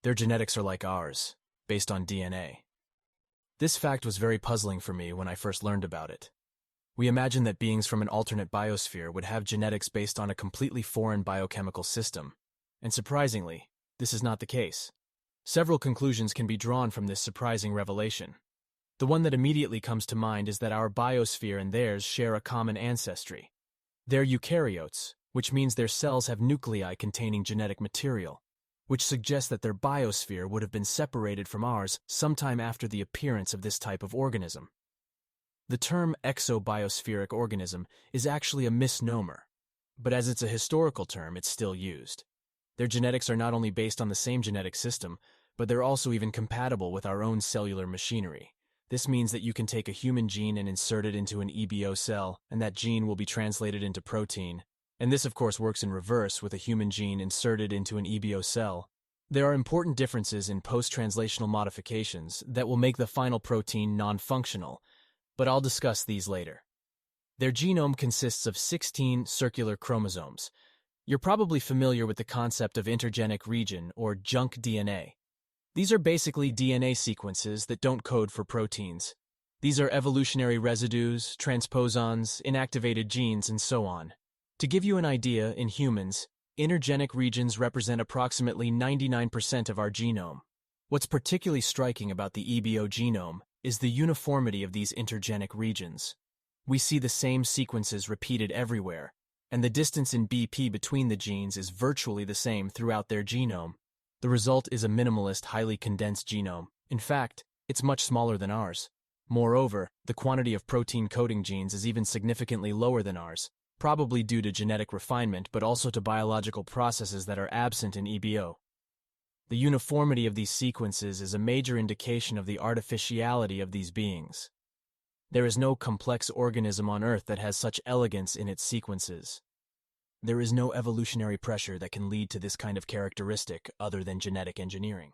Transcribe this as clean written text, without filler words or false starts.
Their genetics are like ours, based on DNA. This fact was very puzzling for me when I first learned about it. We imagine that beings from an alternate biosphere would have genetics based on a completely foreign biochemical system, and surprisingly, this is not the case. Several conclusions can be drawn from this surprising revelation. The one that immediately comes to mind is that our biosphere and theirs share a common ancestry. They're eukaryotes, which means their cells have nuclei containing genetic material, which suggests that their biosphere would have been separated from ours sometime after the appearance of this type of organism. The term Exo-Biospheric-Organism is actually a misnomer, but as it's a historical term, it's still used. Their genetics are not only based on the same genetic system, but they're also even compatible with our own cellular machinery. This means that you can take a human gene and insert it into an EBO cell, and that gene will be translated into protein. And this, of course, works in reverse with a human gene inserted into an EBO cell. There are important differences in post-translational modifications that will make the final protein non-functional, but I'll discuss these later. Their genome consists of 16 circular chromosomes. You're probably familiar with the concept of intergenic region or junk DNA. These are basically DNA sequences that don't code for proteins. These are evolutionary residues, transposons, inactivated genes, and so on. To give you an idea, in humans, intergenic regions represent approximately 99% of our genome. What's particularly striking about the EBO genome is the uniformity of these intergenic regions. We see the same sequences repeated everywhere, and the distance in BP between the genes is virtually the same throughout their genome. The result is a minimalist, highly condensed genome. In fact, it's much smaller than ours. Moreover, the quantity of protein-coding genes is even significantly lower than ours, probably due to genetic refinement but also to biological processes that are absent in EBO. The uniformity of these sequences is a major indication of the artificiality of these beings. There is no complex organism on Earth that has such elegance in its sequences. There is no evolutionary pressure that can lead to this kind of characteristic other than genetic engineering.